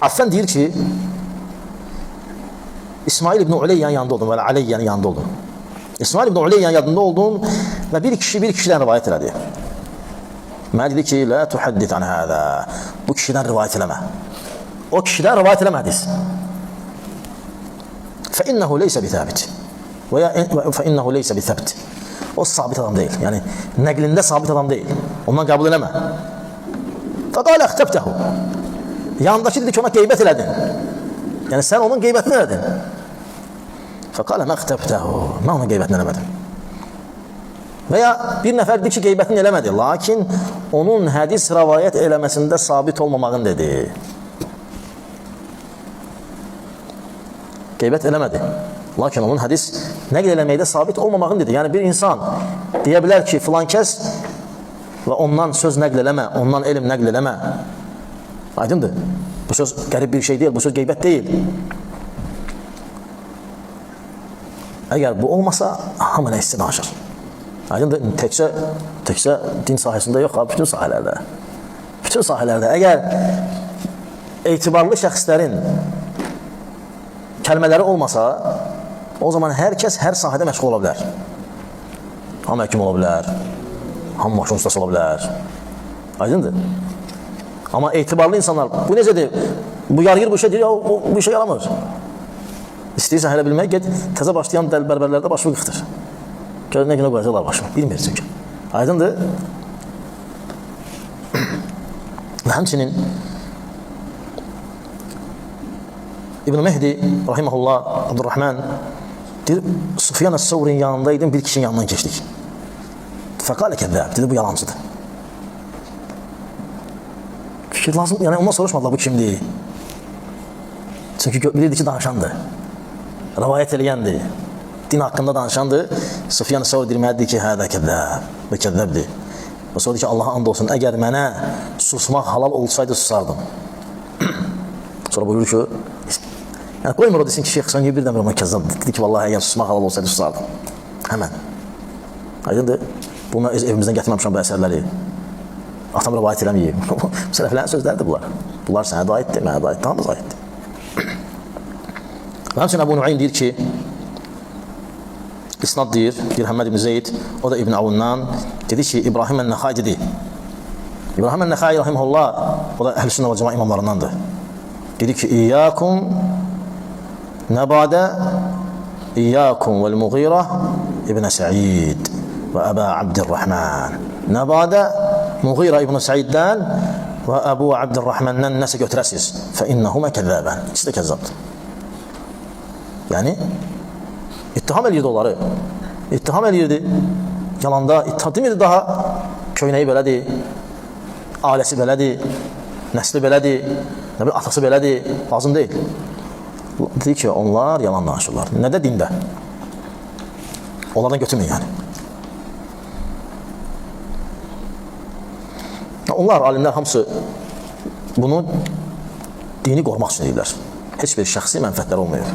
Affan deyir ki, İsmail ibn Uleyyanın yanında oldum, və Aleyyanın yanında oldum. İsmail ibn Uleyyanın yanında oldum və bir kişidən rivayət elədi. Mənə dedi ki, la tuhaddith an hada. Bu kişidən rivayət eləmə. O kişidən rivayət eləmədiz. فإنه ليس بثابت فإنه ليس بثبت. O sabit adam değil. Yani nəqlində sabit adam değil. Ondan qəbul eləmə. فقال اختبته. Yanındakı dedi ki, ona qeybət elədin. Yəni sən onun qeybətini elədin. فقال ما اختبته. Mən onun qeybətini eləmədim. Və ya bir nəfər dedi ki, qeybətini eləmədi. Lakin onun hədis rəvayət eləməsində sabit olmamağını dedi. Qeybət eləmədi. Lakin onun hədis nəql eləməkdə sabit olmamağını dedi. Yəni bir insan deyə bilər ki, filan kəs və ondan söz nəql eləmə, ondan elm nəql eləmə. Aydındır. Bu söz qərib bir şey deyil, bu söz qeybət deyil. Əgər bu olmasa, hamı nə hissi danışır. Aydındır. Təkcə din sahəsində yox, bütün sahələrdə. Bütün sahələrdə. Əgər etibarlı şəxslərin kəlmələri olmasa, o zaman hər kəs hər sahədə məşğul ola bilər. Hamı həkim ola bilər, hamı maşın ustası ola bilər. Aydındır. Amma etibarlı insanlar, bu necədir? Bu yargır bu işə deyir, bu işə yaramır. İstəyirsən hələ bilmək, get, təzə başlayan bərbərlərdə başımı qıxdır. Gör, nə günə qoyacaqlar başımı, bilmir çünki. Aydındır. Və həmçinin İbn Mehdi, rahiməhullah, Abdurrahman, deyir, Sufyan əs-Savrin yanındaydım, bir kişinin yanından keçdik. Fəqalə kəzzəb, dedi, bu yalancıdır. Fikir lazım, yəni ondan soruşmadılar, bu kimdir? Çünki bilirdi ki, danışandır. Rəvayət eləyəndir. Din haqqında danışandır. Sufyan əs-Savr deyir, mənə deyir ki, hədə kəzzəb, və kəzzəbdir. Və sonra deyir ki, Allaha and olsun, əgər mənə susmaq halal olsaydı, susardım. Sonra buyurur ki, yəni qoymur o desin ki, şeyx, sən niyə birdən bir ona kəzzab dedi ki, vallahi əgər susmaq halal olsaydı, susardım. Həmən. Aydındır. Bunlar öz evimizdən gətirməmişəm bu əsərləri. Atam rəvayət eləməyib. Sələflərin sözləridir bunlar. Bunlar sənə də aiddir, mənə də aiddir, hamımız aiddir. Və həmçinin Əbu Nuaym deyir ki, İsnad deyir Həmməd ibn Zeyd, o da İbn Avundan, dedi ki, İbrahim ən-Nəxai dedi. İbrahim ən-Nəxai, rahiməhullah, o da Əhl-i Sünnə və Cəma imamlarındandır. Dedi ki, İyyâkum nəbadə İyyâkum vəl-Muğirə İbn Səid və Əbə Abdirrahman. Nəbadə Muğirə İbn Səiddən və Əbu Abdirrahmandan nəsə götürəsiz. Fəinnəhumə kəzzəbən. İkisi də kəzzabdır. Yəni, ittiham eləyirdi onları. İttiham eləyirdi. Yalanda ittiham demirdi daha. Köynəyi belədir, ailəsi belədir, nəsli belədir, nə bilir, atası belədir, lazım deyil. Dedi ki, onlar yalan danışırlar. Nədə? Dində. Onlardan götürməyin yəni. Onlar, alimlər hamısı bunu dini qorumaq üçün edirlər. Heç bir şəxsi mənfətlər olmuyor.